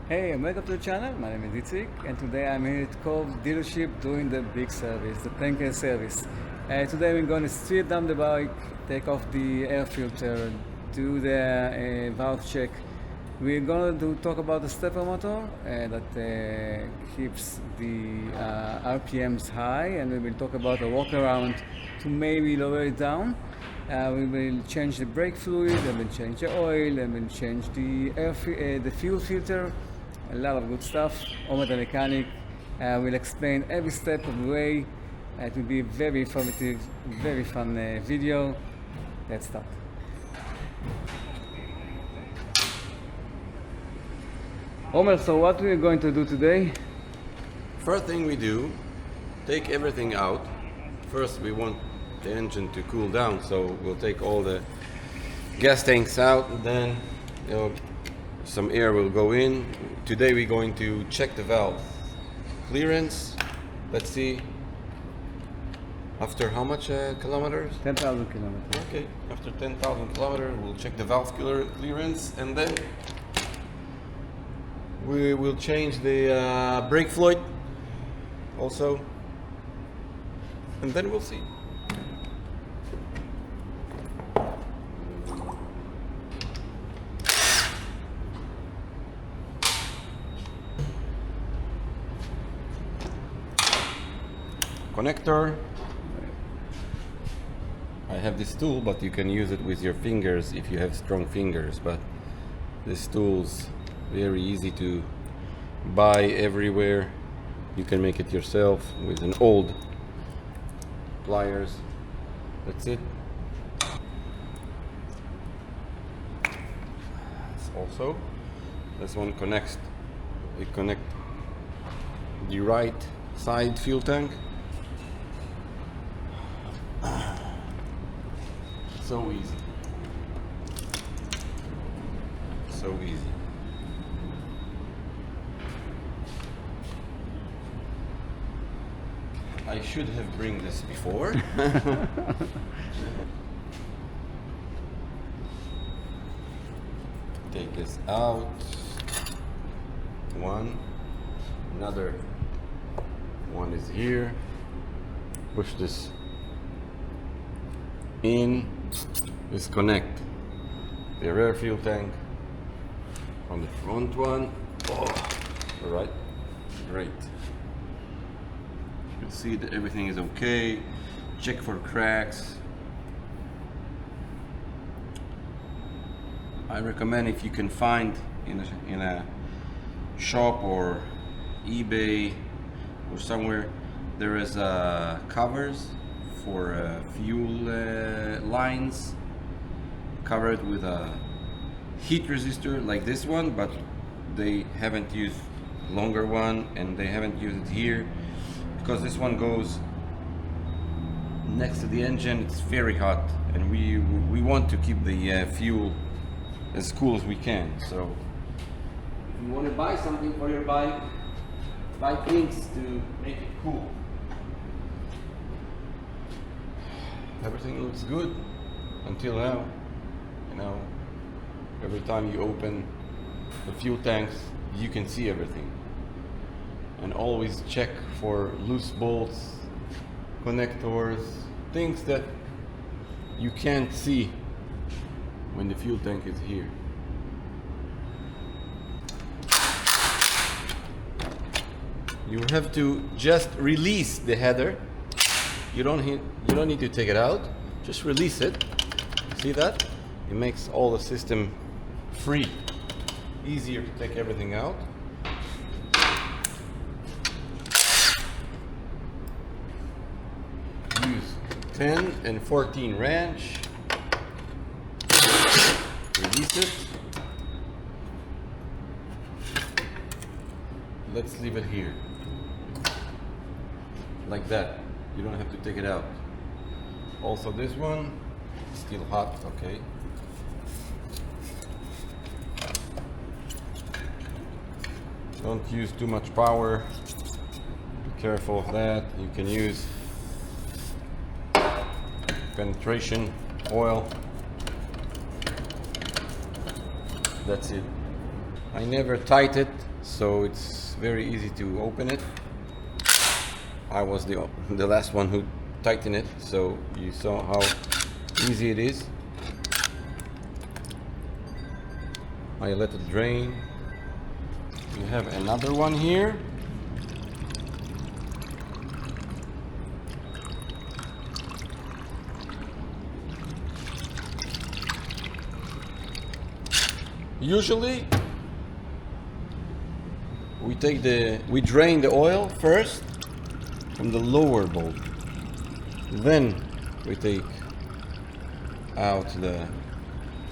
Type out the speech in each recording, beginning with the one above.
Hey, and welcome to the channel. My name is Itzik, and today I'm here at Kove dealership doing the big service, the tank care service. Today we're going to strip down the bike, take off the air filter, do the valve check. We're going to talk about the stepper motor that keeps the RPMs high, and we will talk about a workaround to maybe lower it down. We will change the brake fluid, and we'll change the oil, and we'll change the the fuel filter. A lot of good stuff. Omer the mechanic will explain every step of the way. It will be a very informative, very fun video. Let's start. Omer, so what are we going to do today? First thing we do, take everything out. First we want the engine to cool down, so we'll take all the gas tanks out, and then some air will go in. Today we're going to check the valve clearance. Let's see, after how much kilometers? 10,000 kilometers. Okay, after 10,000 kilometers we'll check the valve clearance, and then we will change the brake fluid also, and then we'll see. Connector. I have this tool, but you can use it with your fingers if you have strong fingers, but this tool's very easy to buy everywhere. You can make it yourself with an old pliers. That's it. Also, this one connects. It connects the right side fuel tank. So easy. So easy. I should have bring this before. Take this out. One. Another one is here. Push this in. Disconnect the rear fuel tank from the front one. Oh, all right, great. You can see that everything is okay. Check for cracks. I recommend, if you can find in a shop or eBay or somewhere, there is covers for fuel lines, covered with a heat resistor like this one, but they haven't used longer one, and they haven't used it here because this one goes next to the engine. It's very hot, and we want to keep the fuel as cool as we can. So if you want to buy something for your bike, buy things to make it cool. Everything looks good until now. You know, every time you open the fuel tanks, you can see everything. And always check for loose bolts, connectors, things that you can't see when the fuel tank is here. You have to just release the header. You don't need to take it out. Just release it. See that? It makes all the system free. Easier to take everything out. Use 10 and 14 wrench. Release it. Let's leave it here. Like that. You don't have to take it out. Also this one, still hot, okay. Don't use too much power. Be careful of that. You can use penetration oil. That's it. I never tighten it, so it's very easy to open it. I was the last one who tightened it, so you saw how easy it is. I let it drain. You have another one here. Usually we drain the oil first from the lower bolt. Then we take out the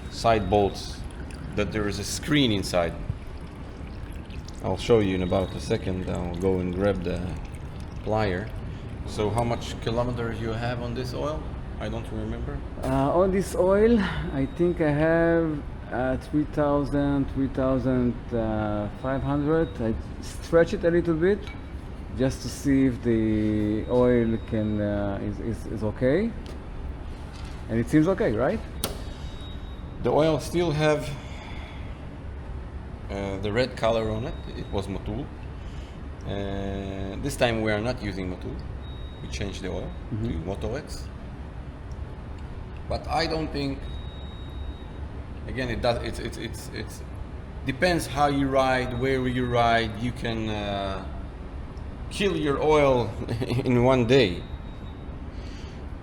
side bolts that there is a screen inside. I'll show you in about a second. I'll go and grab the plier. So how much kilometers you have on this oil? I don't remember. On this oil, I think I have 3,000, 3,500. I stretch it a little bit just to see if the oil is okay. And it seems okay, right? The oil still have the red color on it. It was Motul. This time we are not using Motul. We changed the oil to Motorex. But I don't think. Again, it does. It's depends how you ride, where you ride. You can kill your oil in one day.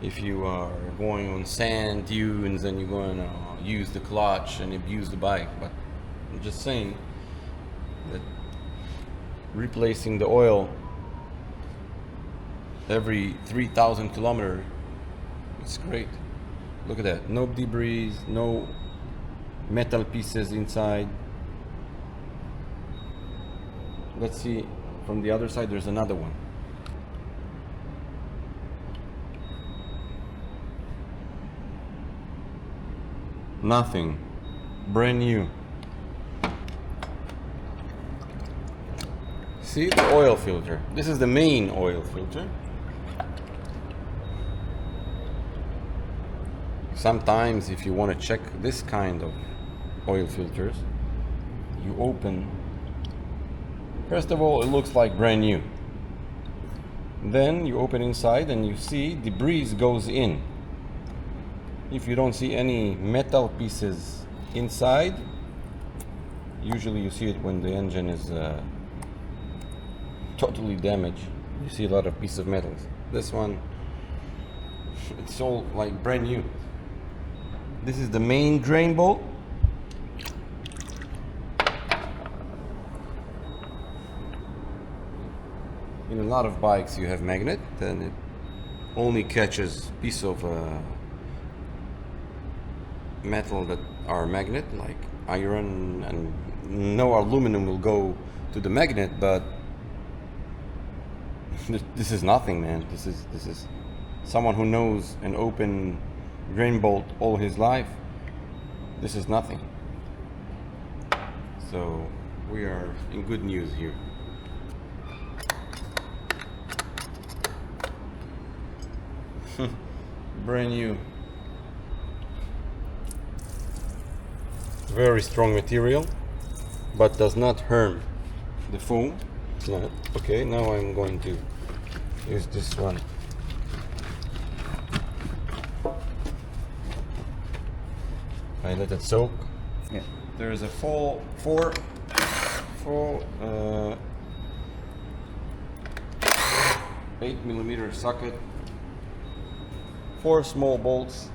If you are going on sand dunes and you're going to use the clutch and abuse the bike, but I'm just saying that replacing the oil every 3,000 kilometers, it's great. Look at that. No debris, no metal pieces inside. Let's see from the other side. There's another one. Nothing. Brand new. See the oil filter. This is the main oil filter. Sometimes if you want to check this kind of oil filters, you open. First of all, it looks like brand new. Then you open inside and you see debris goes in. If you don't see any metal pieces inside, usually you see it when the engine is totally damaged. You see a lot of pieces of metals. This one, it's all like brand new. This is the main drain bolt. In a lot of bikes you have magnet, and it only catches piece of metal that are magnet, like iron, and no aluminum will go to the magnet. But this is nothing, man. This is someone who knows an open drain bolt all his life. This is nothing. So we are in good news here. Brand new. Very strong material, but does not harm the foam. It's not. Okay, now I'm going to use this one. I let it soak. Yeah. There is a four 8mm socket, 4 small bolts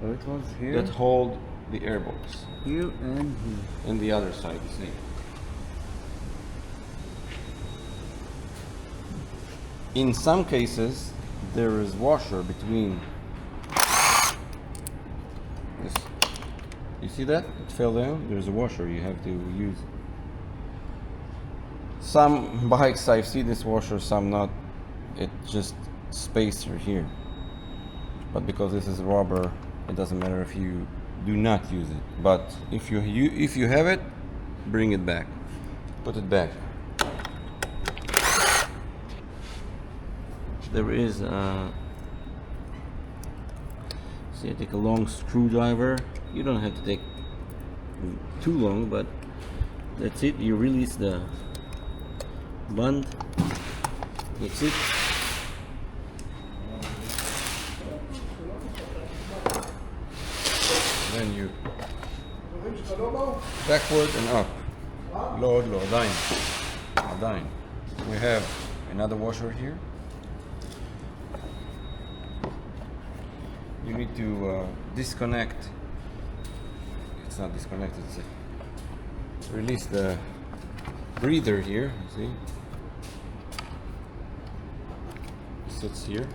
So it was here, that hold the air bolts. here, and here. And the other side, the same. In some cases, there is washer between this. You see that? It fell down. There's a washer you have to use. Some bikes I've seen this washer, some not. It just spacer here. But because this is rubber, it doesn't matter if you do not use it. But if you have it, bring it back. Put it back. There is see, I take a long screwdriver. You don't have to take too long, but That's it. You release the band. That's it. Then you backward and up. Load, עדיין. We have another washer here. You need to disconnect. It's not disconnected. It's release the breather here. You see, it sits here.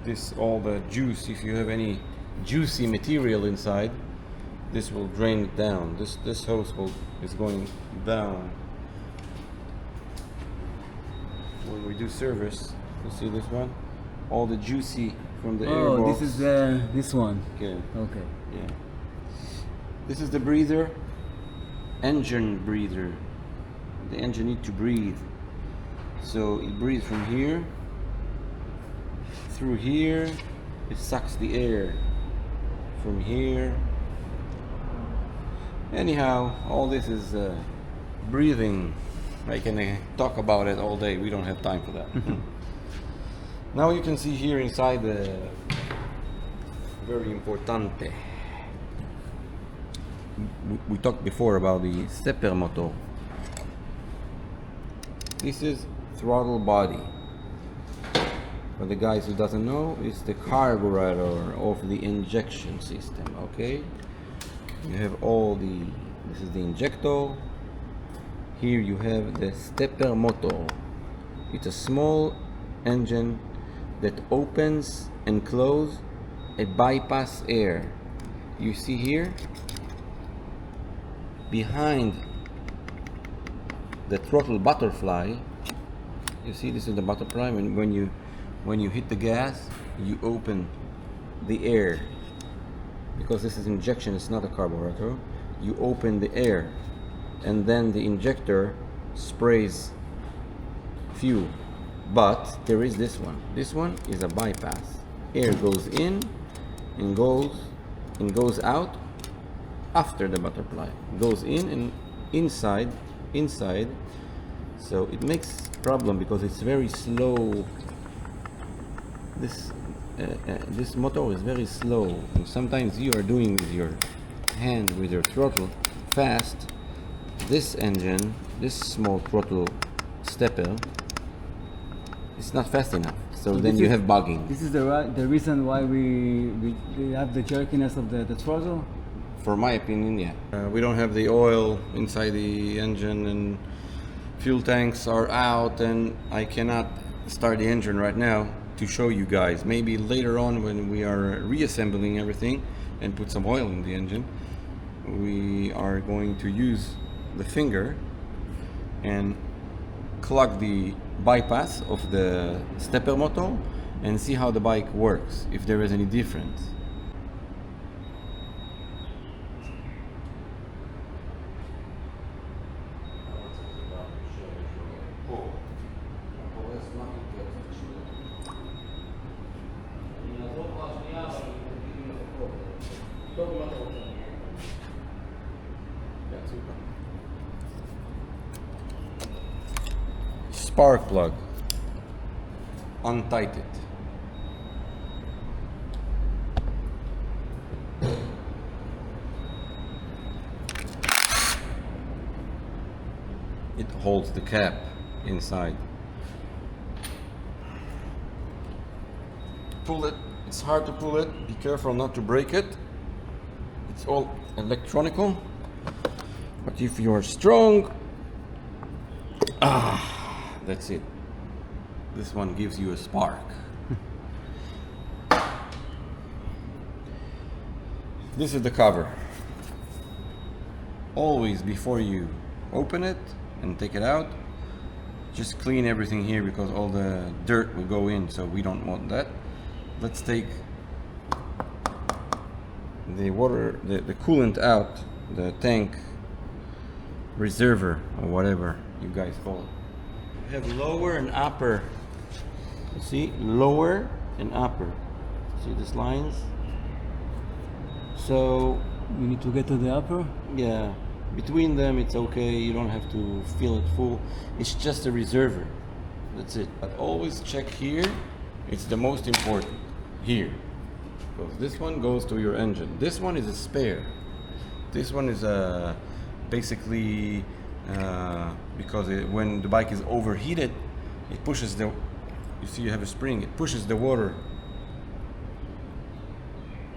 This all the juice. If you have any juicy material inside, this will drain it down. This hose is going down. When we do service, you see this one, all the juicy from the air box. This is this one. Okay. Okay. Yeah. This is the breather, engine breather. The engine needs to breathe. So it breathes from here, through here, it sucks the air from here. Anyhow, all this is breathing. I can talk about it all day. We don't have time for that. Now you can see here inside the very importante. We talked before about the stepper motor. This is throttle body. For the guys who doesn't know, it's the carburetor of the injection system. Okay, you have all the. This is the injector. Here you have the stepper motor. It's a small engine that opens and closes a bypass air. You see here behind the throttle butterfly. You see, this is the butterfly. When you hit the gas, you open the air, because this is injection. It's not a carburetor. You open the air, and then the injector sprays fuel. But there is this one. This one is a bypass. Air goes in and goes out after the butterfly. Goes in and inside. So it makes problem because it's very slow. This motor is very slow. And sometimes you are doing with your hand, with your throttle, fast. This engine, this small throttle stepper, it's not fast enough. So then you have bugging. This is the reason why we have the jerkiness of the throttle? For my opinion, yeah. We don't have the oil inside the engine, and fuel tanks are out, and I cannot start the engine right now to show you guys. Maybe later on when we are reassembling everything and put some oil in the engine, we are going to use the finger and plug the bypass of the stepper motor and see how the bike works, if there is any difference. Spark plug. Untight it. It holds the cap inside. Pull it. It's hard to pull it. Be careful not to break it. It's all electronical. But if you are strong, that's it. This one gives you a spark. This is the cover. Always before you open it and take it out, just clean everything here because all the dirt will go in, so we don't want that. Let's take the water, the coolant out, the tank reservoir or whatever you guys call it. We have lower and upper. You see, lower and upper. See these lines? So We need to get to the upper. Yeah, between them it's okay. You don't have to fill it full. It's just a reservoir. That's it. But always check here. It's the most important. Here. Because this one goes to your engine. This one is a spare. This one is basically because when the bike is overheated, it pushes the. You see, you have a spring. It pushes the water.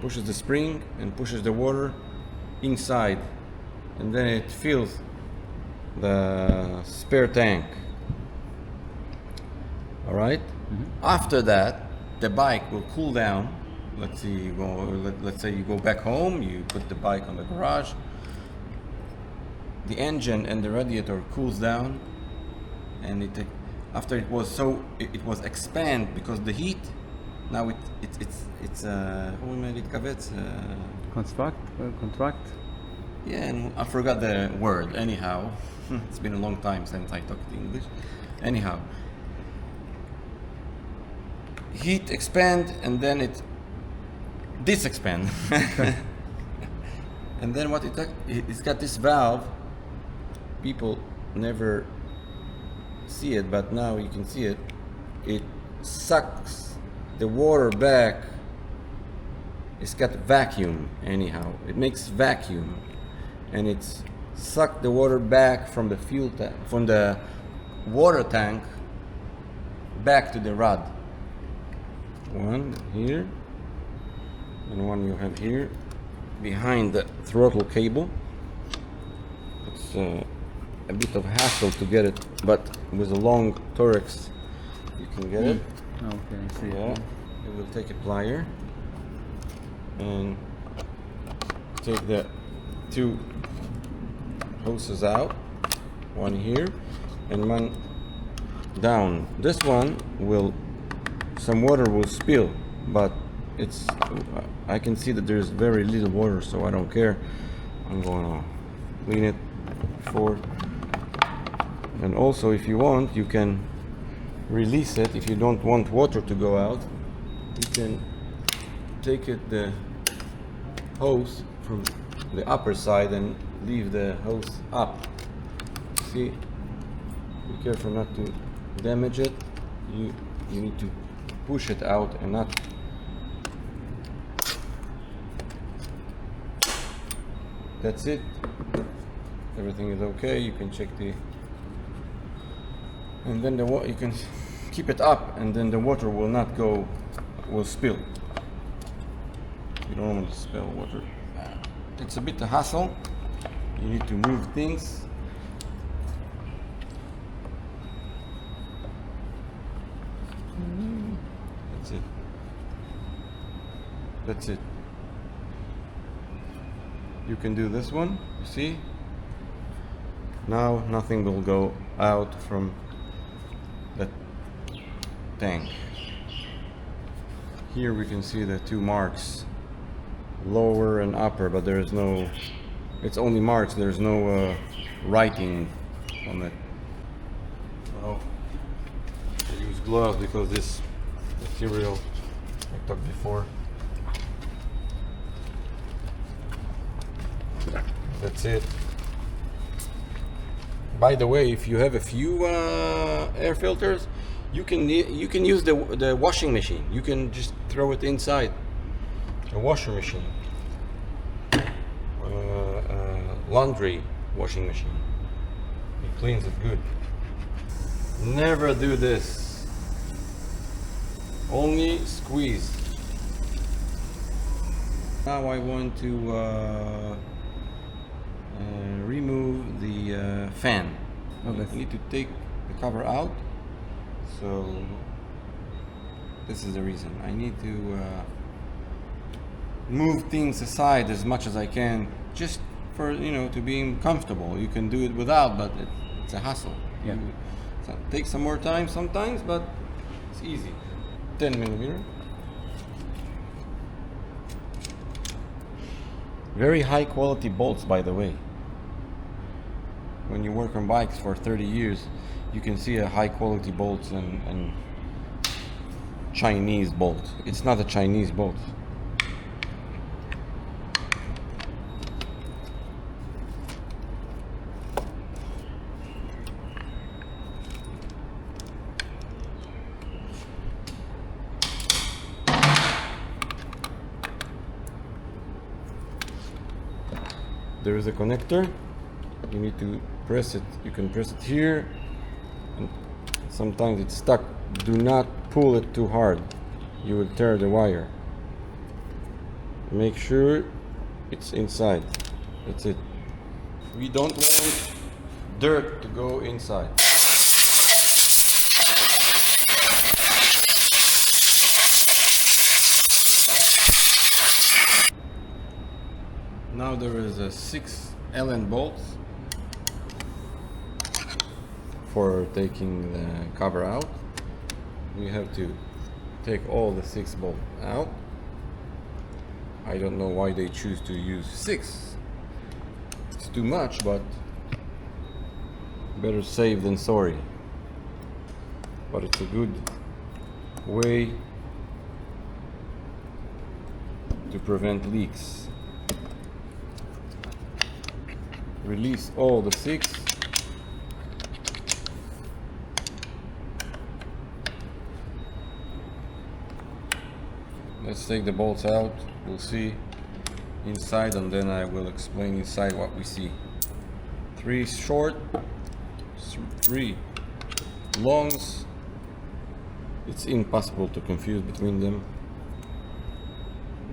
Pushes the spring and pushes the water inside, and then it fills the spare tank. All right. After that, the bike will cool down. Let's see, let's say you go back home, you put the bike on the garage. The engine and the radiator cools down, and after it was expand because the heat. Now it's Omer התכווץ. Contract. Yeah, and I forgot the word. Anyhow, it's been a long time since I talked English. Anyhow, heat expand and then it disexpand. And then it's got this valve. People never see it, but now you can see it. It sucks the water back. It's got vacuum anyhow. It makes vacuum, and it's suck the water back from the fuel tank, from the water tank, back to the rod. One here, and one you have here, behind the throttle cable. It's a bit of hassle to get it, but with a long Torex, you can get it. Okay, I see. Yeah, you will take a plier and take the two hoses out, one here and one down. This one some water will spill, but I can see that there's very little water, so I don't care. I'm going to clean it before. And also, if you want, you can release it. If you don't want water to go out, you can take the hose from the upper side and leave the hose up. See, be careful not to damage it. You need to push it out and not. That's it. Everything is okay. You can check and then you can keep it up, and then the water will spill. You don't want to spill water. It's a bit of hassle. You need to move things. That's it. That's it. You can do this one, you see? Now nothing will go out from the tank. Here we can see the two marks, lower and upper, but there is no, it's only marks, there's no writing on it. Well, I use gloves because this material, I talked before. That's it. By the way, if you have a few air filters, you can use the washing machine. You can just throw it inside a washing machine, laundry washing machine. It cleans it good. Never do this. Only squeeze. Now I want to remove the fan. Okay. I need to take the cover out. So this is the reason. I need to move things aside as much as I can, just for to being comfortable. You can do it without, but it's a hassle. Yeah. So it takes some more time sometimes, but it's easy. 10mm. Very high quality bolts, by the way. When you work on bikes for 30 years, you can see a high quality bolts and Chinese bolt. It's not a Chinese bolt. there is a connector. You need to press it. You can press it here, and sometimes it's stuck. Do not pull it too hard, you will tear the wire. Make sure it's inside. That's it. We don't want dirt to go inside. Now there is a 6 Allen bolts for taking the cover out. We have to take all the 6 bolts out. I don't know why they choose to use 6. It's too much, but better safe than sorry. But it's a good way to prevent leaks. Release all the 6. Let's take the bolts out. We'll see inside, and then I will explain inside what we see. 3 short, 3 longs. It's impossible to confuse between them.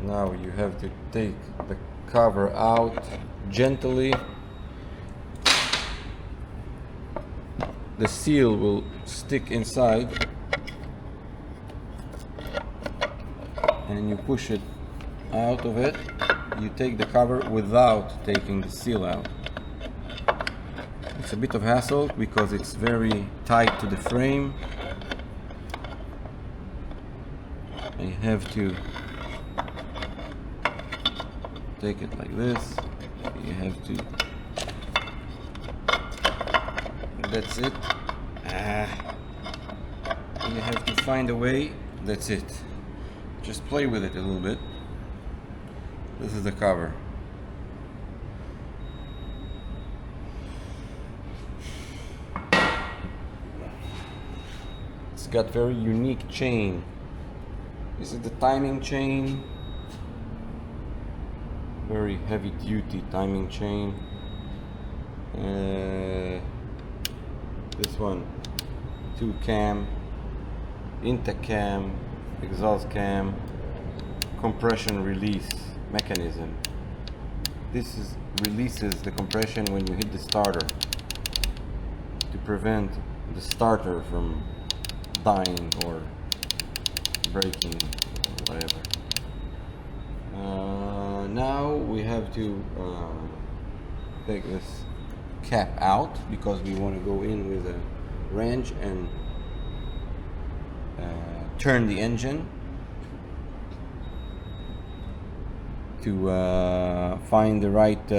Now you have to take the cover out gently. The seal will stick inside, and you push it out of it. You take the cover without taking the seal out. It's a bit of hassle because it's very tight to the frame. You have to take it like this. You have to. That's it. You have to find a way. That's it. Just play with it a little bit. This is the cover. It's got very unique chain. This is the timing chain. Very heavy duty timing chain. This one, 2 cam, intake cam, exhaust cam, compression release mechanism. This releases the compression when you hit the starter to prevent the starter from dying or breaking or whatever. Now we have to take this cap out because we want to go in with a wrench and turn the engine to find the right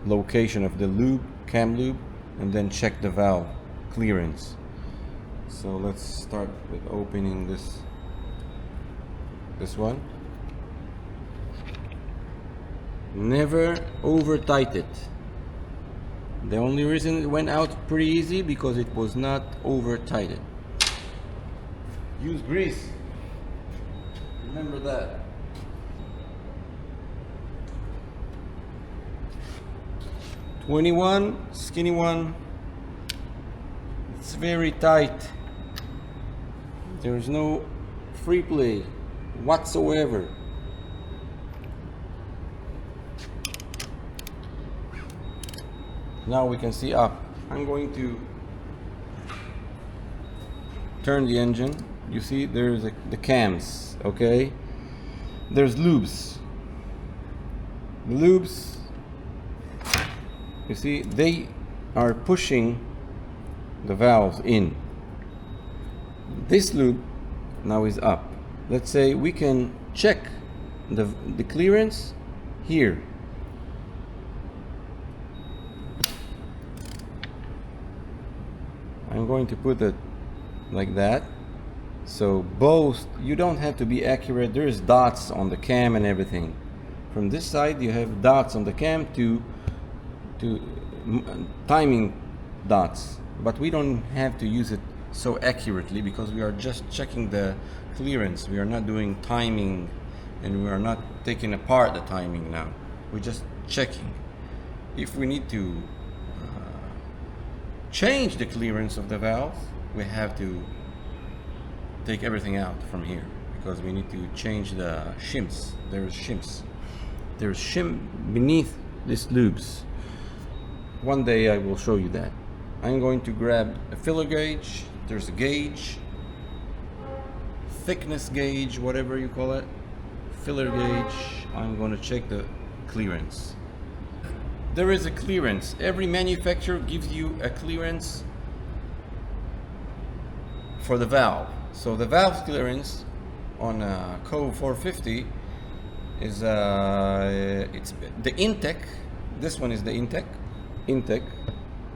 location of the lube, cam lube, and then check the valve clearance. So let's start with opening this one. Never over tight it. The only reason it went out pretty easy because it was not over tighted. Use grease. Remember that. .21 skinny one. It's very tight. There's no free play whatsoever. Now we can see up. I'm going to turn the engine. You see there's the cams, okay? There's lubes. The lubes, you see, they are pushing the valves in. This lube now is up. Let's say we can check the clearance here. I'm going to put it like that. So both, you don't have to be accurate. There's dots on the cam and everything. From this side you have dots on the cam to timing dots, but we don't have to use it so accurately because we are just checking the clearance. We are not doing timing and we are not taking apart the timing now. We're just checking. If we need to change the clearance of the valve, we have to take everything out from here because we need to change the shims. There's shim beneath these loops. One day I will show you that. I'm going to grab a filler gauge. There's a gauge, thickness gauge, whatever you call it, filler gauge. I'm going to check the clearance. There is a clearance. Every manufacturer gives you a clearance for the valve. So the valve clearance on a Kove 450 is it's the intake. This one is the intake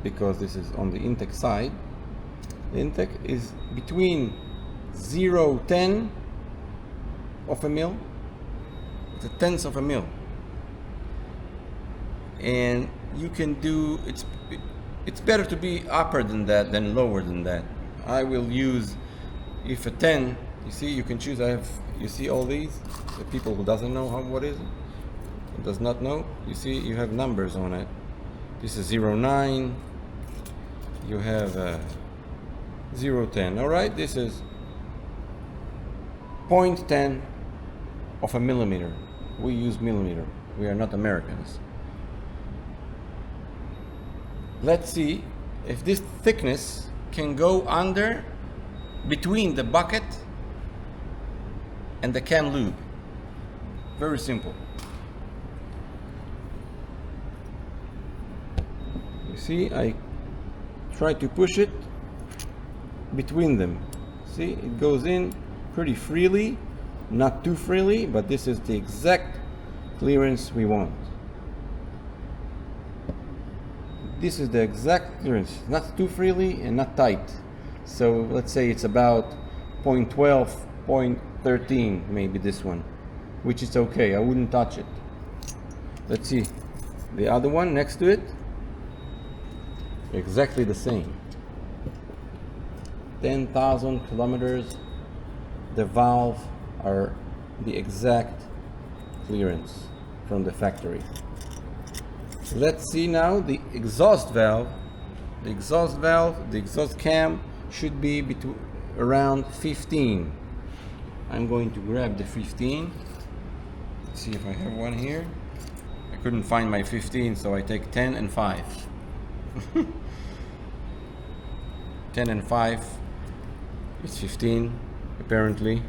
because this is on the intake side. The intake is between 0.10 of a mil. It's a tenth of a mil, and you can do it's better to be upper than that than lower than that. I will use, if a 10, you see, you can choose. You see all these, the people who doesn't know what is it, does not know, you see you have numbers on it. This is 0.9, you have 0.10. all right, this is 0.10 of a millimeter. We use millimeter, we are not Americans. Let's see if this thickness can go under, between the bucket and the cam lube. Very simple. You see, I try to push it between them. See, it goes in pretty freely, not too freely, but this is the exact clearance we want. This is the exact clearance, not too freely and not tight. So let's say it's about 0.12, 0.13, maybe this one, which is okay. I wouldn't touch it. Let's see the other one next to it. Exactly the same. 10,000 kilometers. The valve are the exact clearance from the factory. Let's see now the exhaust valve. The exhaust cam should be between around 15. I'm going to grab the 15. Let's see if I have one here. I couldn't find my 15, so I take 10 and 5. 10 and 5 is 15, apparently.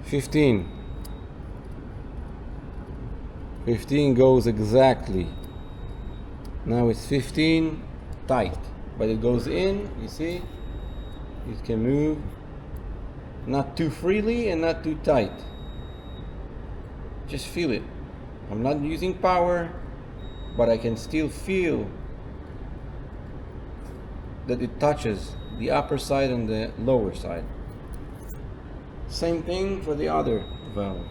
15 goes exactly. Now it's 15 tight, but it goes in, you see, it can move not too freely and not too tight. Just feel it. I'm not using power, but I can still feel that it touches the upper side and the lower side. Same thing for the other valve.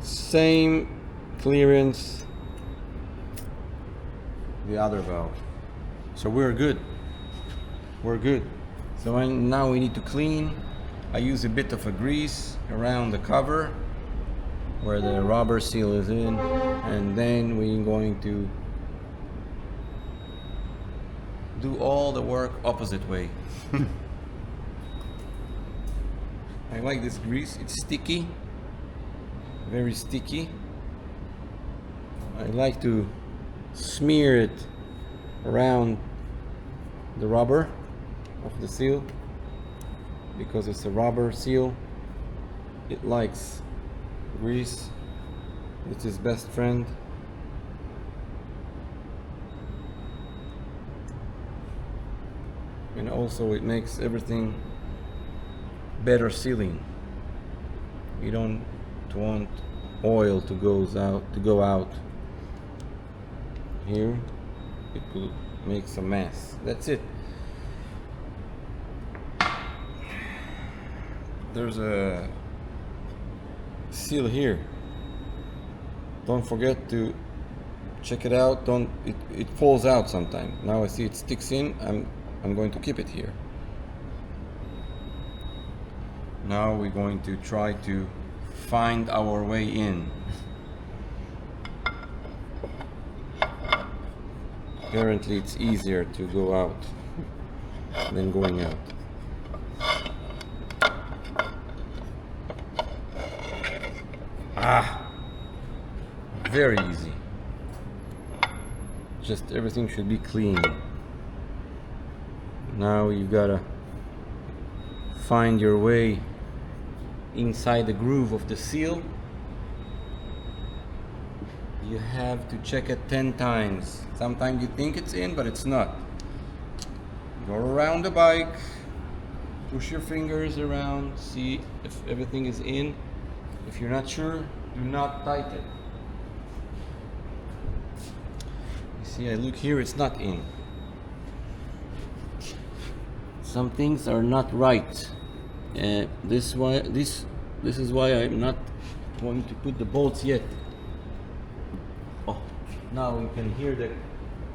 Same clearance, the other valve. So we're good. So now we need to clean. I use a bit of a grease around the cover where the rubber seal is in, and then we're going to do all the work opposite way. I like this grease. It's sticky, very sticky. I like to smear it around the rubber of the seal because it's a rubber seal. It likes grease. It's his best friend. And also it makes everything better sealing. You don't want oil to go out here. It will make a mess. That's it. There's a seal here. Don't forget to check it out. It falls out sometimes. Now I see it sticks in. I'm I'm going to keep it here. Now we're going to try to find our way in. Apparently it's easier to go out than going out. Very easy. Just everything should be clean. Now you gotta find your way inside the groove of the seal. You have to check it 10 times. Sometimes you think it's in, but it's not. Go around the bike, push your fingers around, see if everything is in. If you're not sure, do not tighten it. You see, I look here, it's not in. Some things are not right. This is why I'm not going to put the bolts yet. Oh, now you can hear the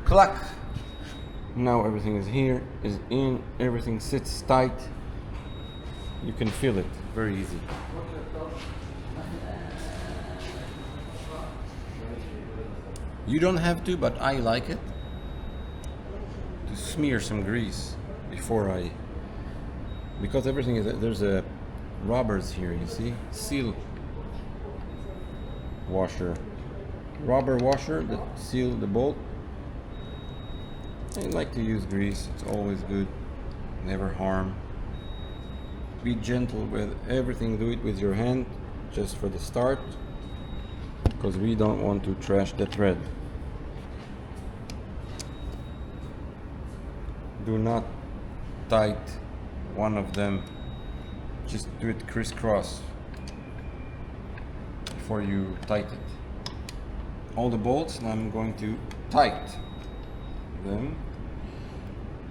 clack. Now everything is here, is in, everything sits tight. You can feel it, very easy. You don't have to, but I like it, to smear some grease before because everything is, there's a rubbers here, you see, seal washer, rubber washer that seal the bolt. I like to use grease, it's always good, never harm. Be gentle with everything, do it with your hand just for the start, because we don't want to trash the thread. Do not tight one of them, just do it crisscross before you tighten it. All the bolts, and I'm going to tight them,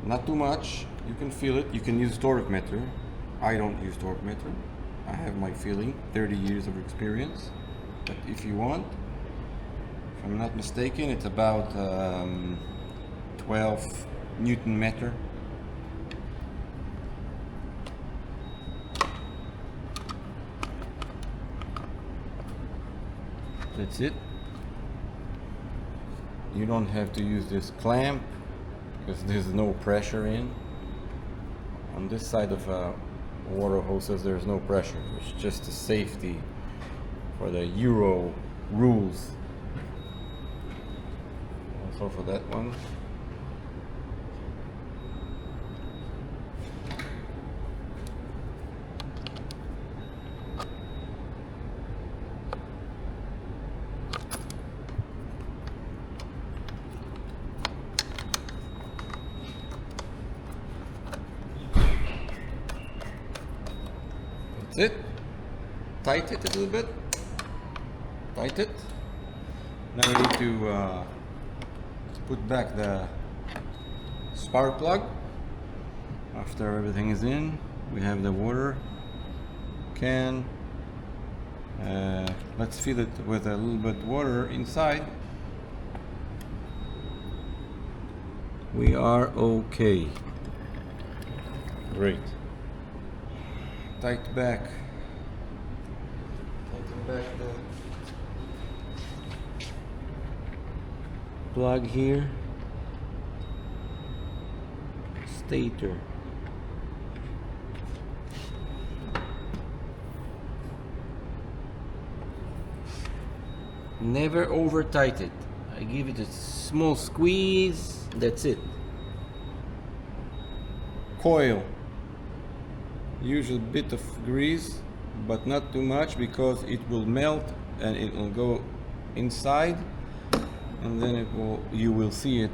not too much. You can feel it. You can use torque meter. I don't use torque meter. I have my feeling, 30 years of experience. But if you want, if I'm not mistaken, it's about 12 Newton meter. That's it. You don't have to use this clamp because there's no pressure in. On this side of water hoses there's no pressure. It's just a safety for the Euro rules. Also for that one. That's it. Tight it a little bit. Tight it. Now we need to put back the spark plug. After everything is in, we have the water can. Let's fill it with a little bit water inside. We are okay. Great. Tighten back the plug here. Stator. Never over tight it. I give it a small squeeze. That's it. Coil. Use a bit of grease, but not too much because it will melt and it will go inside, and then you will see it.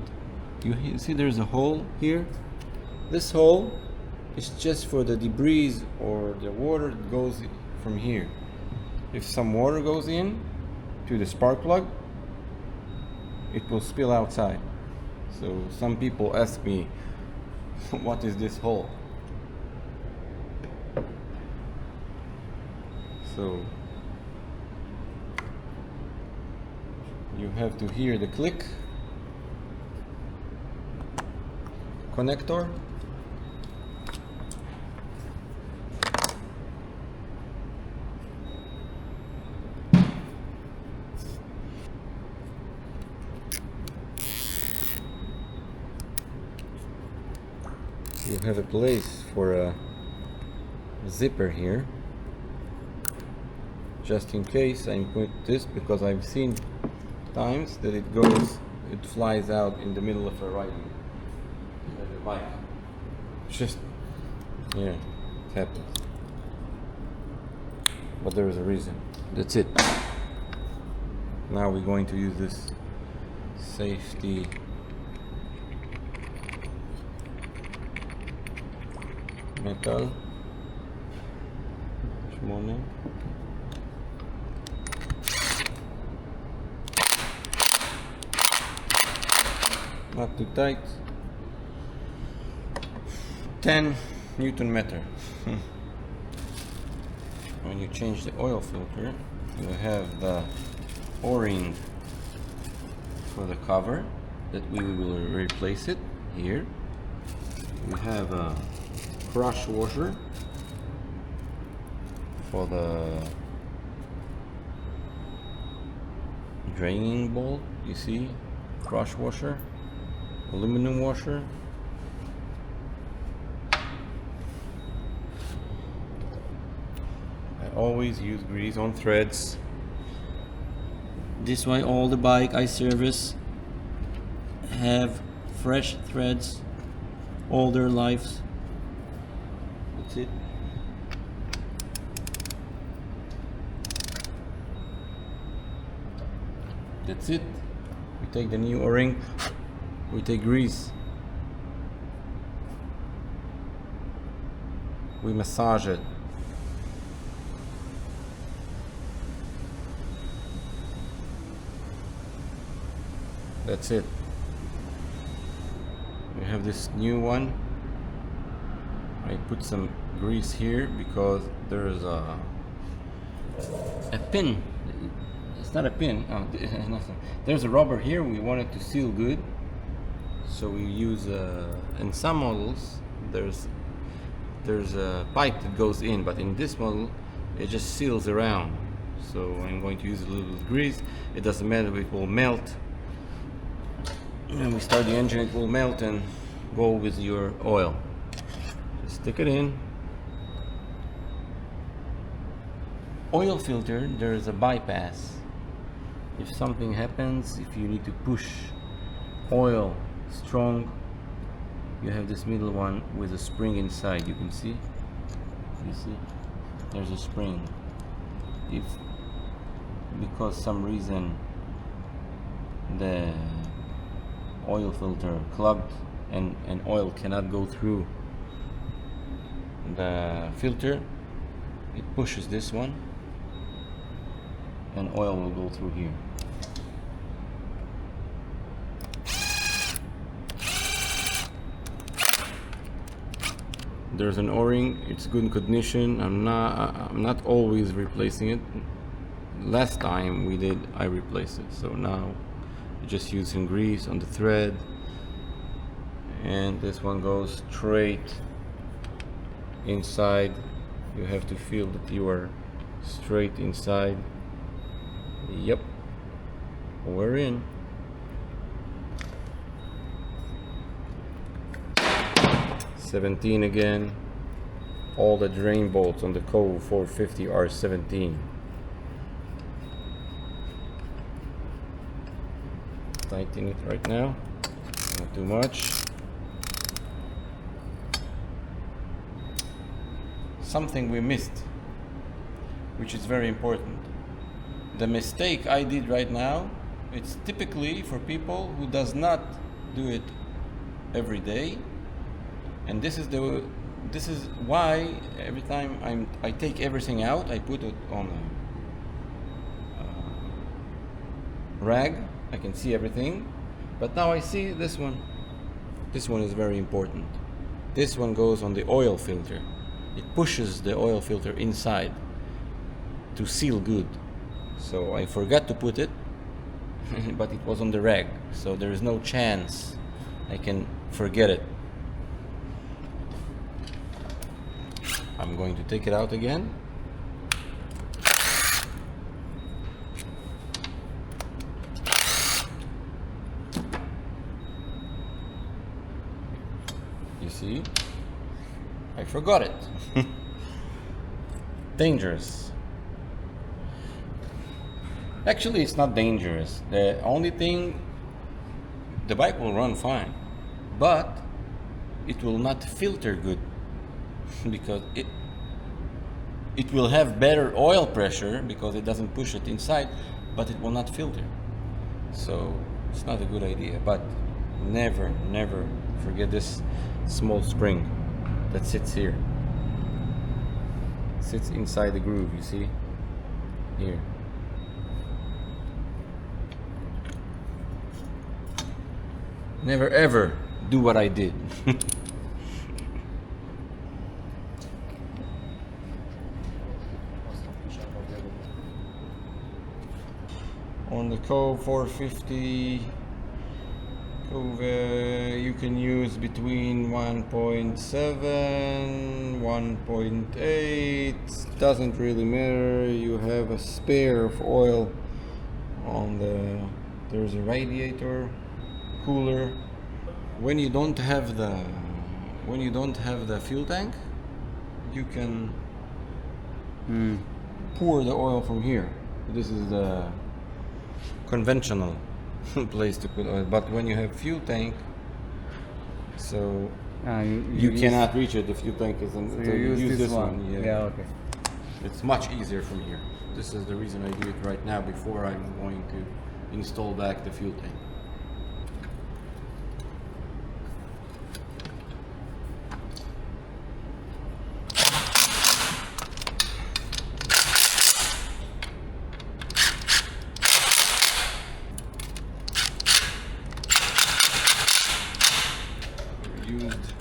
You see there's a hole here. This hole is just for the debris or the water that goes from here. If some water goes in to the spark plug, it will spill outside. So some people ask me, what is this hole? So you have to hear the click connector. you have a place for a zipper here, just in case. I put this because I've seen times that it flies out in the middle of a riding bike. Just, yeah, it happens. But there is a reason. That's it. Now we're going to use this safety metal. Morning. Not too tight. 10 Newton meter. When you change the oil filter, you have the O-ring for the cover that we will replace it here. We have a crush washer for the draining bolt. You see, crush washer, aluminum washer. I always use grease on threads. This way all the bike I service have fresh threads all their lives. That's it. That's it. We take the new O-ring, we take grease, we massage it. That's it. We have this new one. I put some grease here because there is a pin. It's not a pin. Oh, there's a rubber here. We want it to seal good, so we use in some models there's a pipe that goes in, but in this model it just seals around. So I'm going to use a little grease. It doesn't matter if it will melt. When we start the engine, it will melt and go with your oil. Just stick it in. Oil filter, there is a bypass. If something happens, if you need to push oil strong, you have this middle one with a spring inside. You can see. You see? There's a spring. If because some reason the oil filter clogged and oil cannot go through the filter, it pushes this one and oil will go through here. There's an O-ring, it's good condition. I'm not always replacing it. Last time we did, I replaced it, so now just using grease on the thread, and this one goes straight inside. You have to feel that you are straight inside. Yep, we're in. $17 again. All the drain bolts on the Kove 450 are $17. Tighten it right now, not too much. Something we missed, which is very important. The mistake I did right now, it's typically for people who does not do it every day, and this is why every time I take everything out, I put it on a rag. I can see everything, but now I see this one. This one is very important. This one goes on the oil filter. It pushes the oil filter inside to seal good. So I forgot to put it, but it was on the rag, so there is no chance I can forget it. I'm going to take it out again. You see, I forgot it. Dangerous. Actually, it's not dangerous. The only thing, the bike will run fine, but it will not filter good because it will have better oil pressure because it doesn't push it inside, but it will not filter. So it's not a good idea. But never forget this small spring that sits here. Sits inside the groove, you see? Here. Never ever do what I did. On the Kove 450 Kove, you can use between 1.7, 1.8, doesn't really matter. You have a spare of oil on there's a radiator cooler. When you don't have the fuel tank, you can pour the oil from here. This is the conventional place to put oil, but when you have fuel tank, so you cannot reach it. The fuel tank isn't. So you use this one. Yeah. Okay. It's much easier from here. This is the reason I do it right now before I'm going to install back the fuel tank. Used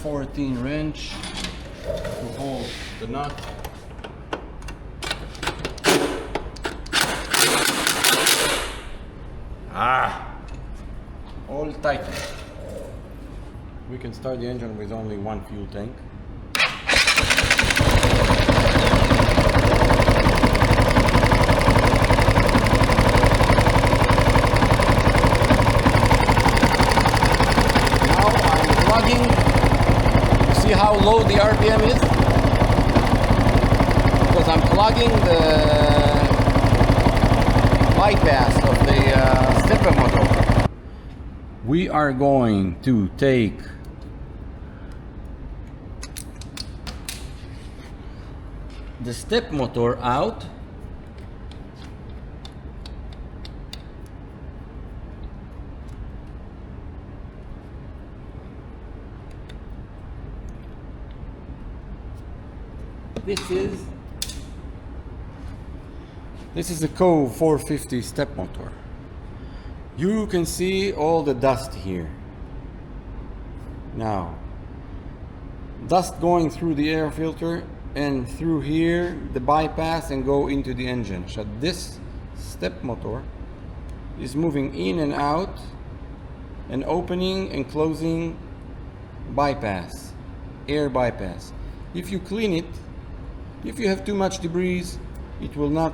14 wrench to hold the nut. All tightened. We can start the engine with only one fuel tank. See how low the RPM is? Because I'm plugging the bypass of the stepper motor. We are going to take the step motor out. This is the Kove 450 step motor. You can see all the dust here. Now, dust going through the air filter and through here, the bypass, and go into the engine. So this step motor is moving in and out and opening and closing bypass, air bypass. If you clean it, if you have too much debris, it will not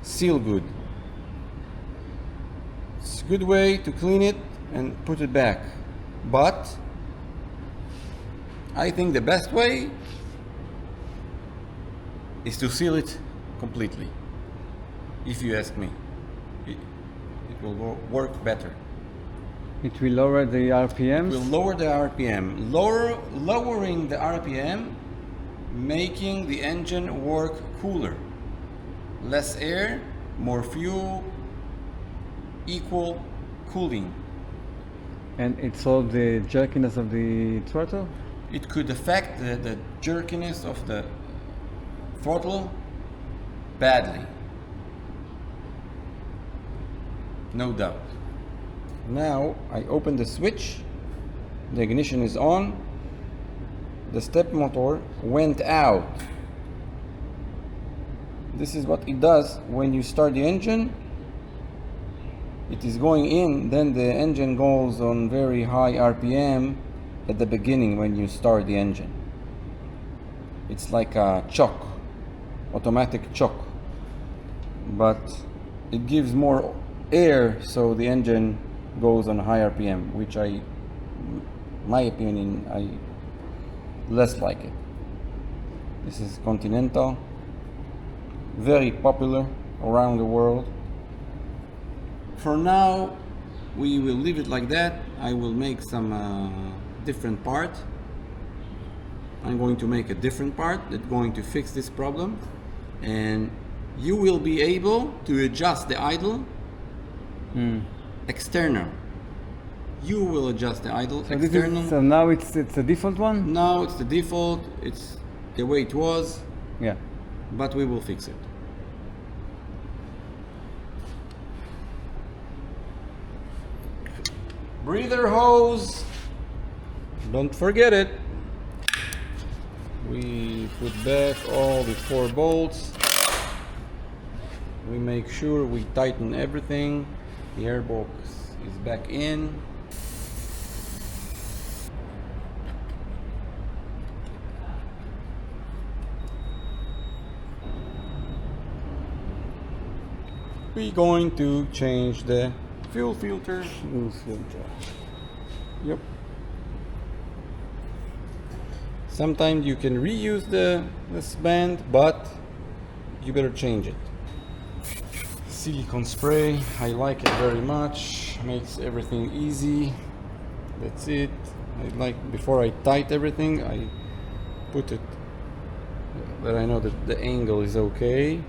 seal good. It's a good way to clean it and put it back. But I think the best way is to seal it completely. If you ask me, it will work better. It will lower the RPMs? It will lower the RPM. Lowering the RPM, making the engine work cooler. Less air, more fuel, equal cooling. And it solves the jerkiness of the throttle? It could affect the jerkiness of the throttle badly. No doubt. Now I open the switch, the ignition is on, the step motor went out. This is what it does when you start the engine. It is going in, then the engine goes on very high RPM at the beginning when you start the engine. It's like a choke, automatic choke, but it gives more air, so the engine goes on high RPM, which I my opinion, I less like it. This is Continental, very popular around the world. For now, we will leave it like that. I will make some different part. I'm going to make a different part that's going to fix this problem, and you will be able to adjust the idle external. You will adjust the idle So external. so now it's a default one? Now it's the default, it's the way it was, Yeah. but we will fix it. Breather hose, don't forget it. We put back all the 4 bolts. We make sure we tighten everything. The airbox is back in. We're going to change the fuel filter. Yep. Sometimes you can reuse this band, but you better change it. Silicone spray, I like it very much. Makes everything easy. That's it. I like, before I tight everything, I put it that I know that the angle is okay.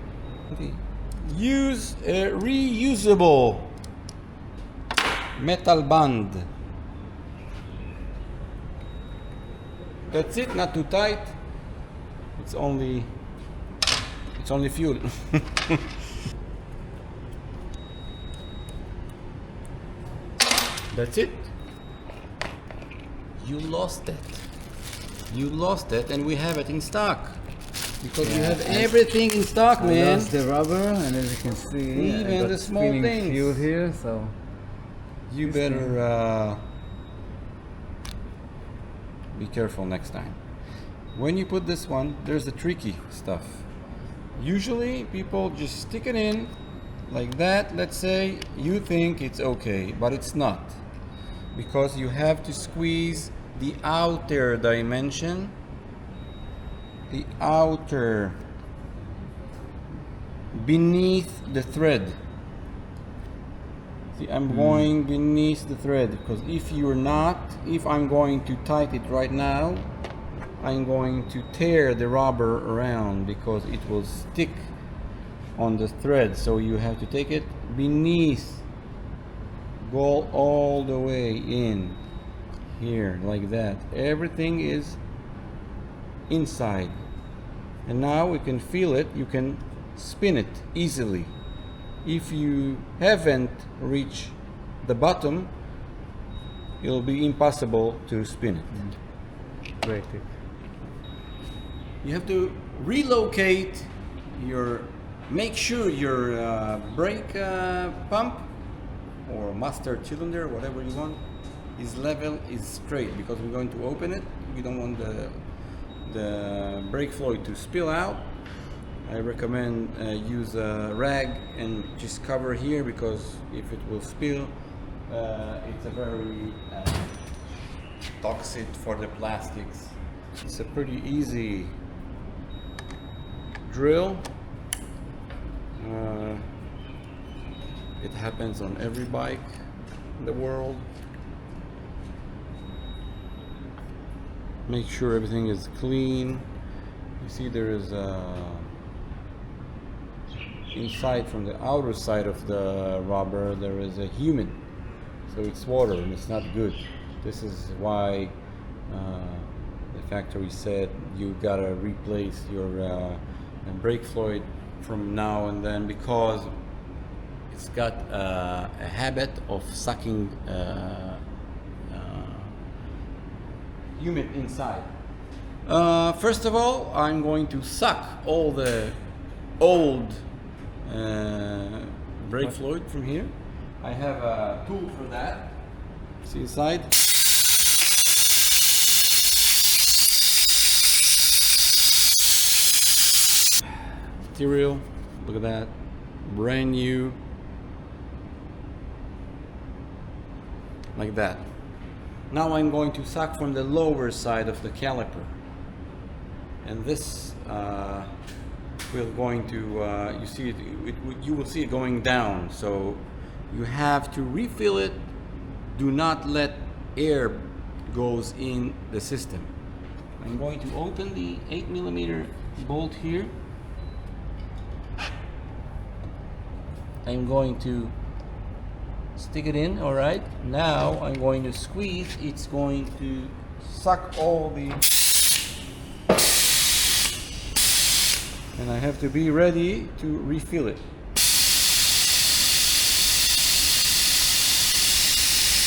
Use a reusable metal band. That's it, not too tight. It's only fuel. That's it. You lost it. You lost it, and we have it in stock. Because we have everything in stock, I man. lost the rubber, and as you can see, I Even got the small spinning things. fuel here, so You better be careful next time. When you put this one, there's the tricky stuff. Usually people just stick it in like that. Let's say you think it's okay, but it's not, because you have to squeeze the outer dimension, the outer beneath the thread. See, I'm going beneath the thread, because if I'm going to tighten it right now, I'm going to tear the rubber around, because it will stick on the thread. So you have to take it beneath, go all the way in here like that. Everything is inside, and now we can feel it. You can spin it easily. If you haven't reached the bottom, it'll be impossible to spin it. great. You have to relocate make sure your brake pump or master cylinder, whatever you want, is level, is straight, because we're going to open it. We don't want the brake fluid to spill out. I recommend use a rag and just cover here, because if it will spill, it's a very toxic for the plastics. It's a pretty easy drill. It happens on every bike in the world. Make sure everything is clean. You see there is inside, from the outer side of the rubber, there is a humid, so it's water and it's not good. This is why the factory said you gotta replace your brake fluid from now and then, because it's got a habit of sucking humid inside. First of all, I'm going to suck all the old brake fluid from here. I have a tool for that. See inside? Material, look at that, brand new, like that. Now I'm going to suck from the lower side of the caliper, and this will going to you see you will see it going down. So you have to refill it. Do not let air goes in the system. I'm going to open the 8mm bolt here. I'm going to stick it in. All right, now I'm going to squeeze. It's going to suck all the, and I have to be ready to refill it.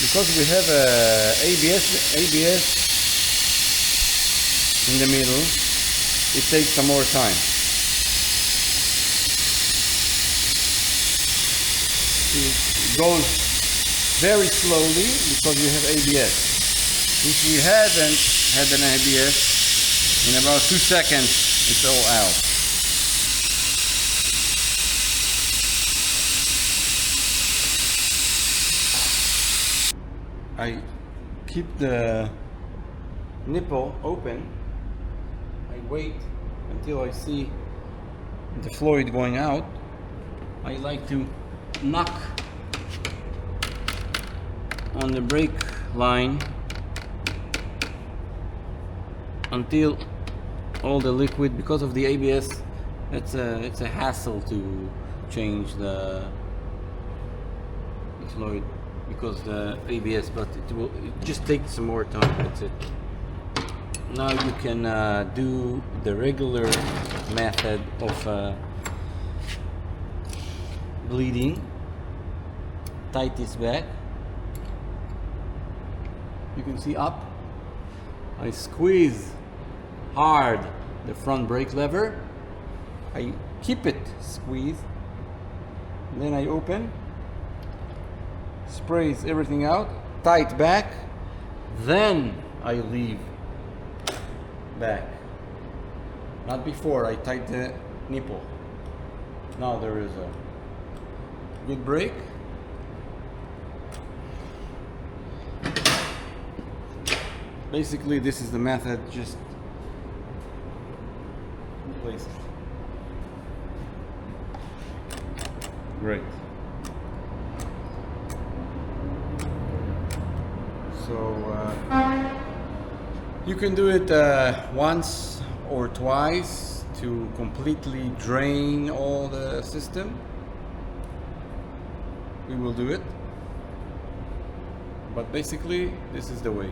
Because we have a ABS in the middle, it takes some more time. It goes very slowly because we have ABS. If we hadn't had an ABS, in about 2 seconds it's all out. I keep the nipple open. I wait until I see the fluid going out. I like to knock on the brake line until all the liquid, because of the ABS, it's a hassle to change the fluid because the ABS, but it just takes some more time. That's it. Now you can do the regular method of bleeding. Tight this back. You can see up. I squeeze hard the front brake lever. I keep it squeezed. Then I open. Sprays everything out. Tight back. Then I leave back. Not before I tight the nipple. Now there is a good brake. Basically this is the method, just place it. Great. So you can do it once or twice to completely drain all the system. We will do it, but basically this is the way.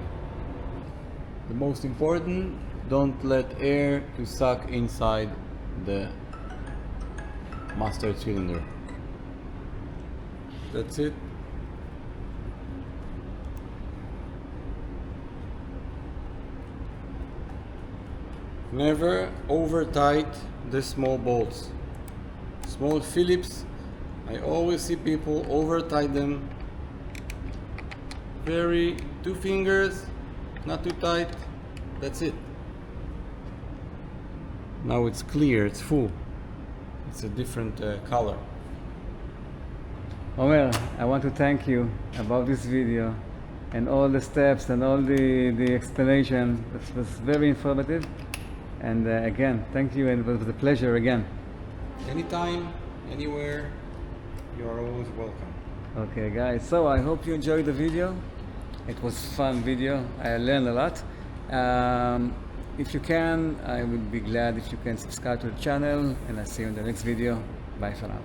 The most important, don't let air to suck inside the master cylinder. That's it. Never over tight the small bolts. Small Phillips, I always see people over tight them. Very 2 fingers, not too tight. That's it. Now it's clear, it's full. It's a different color. Omer, I want to thank you about this video and all the steps and all the explanation. It was very informative. And again, thank you, and it was a pleasure again. Anytime, anywhere, you are always welcome. Okay guys, so I hope you enjoyed the video. It was a fun video. I learned a lot. If you can, I would be glad if you can subscribe to the channel, and I'll see you in the next video. Bye for now.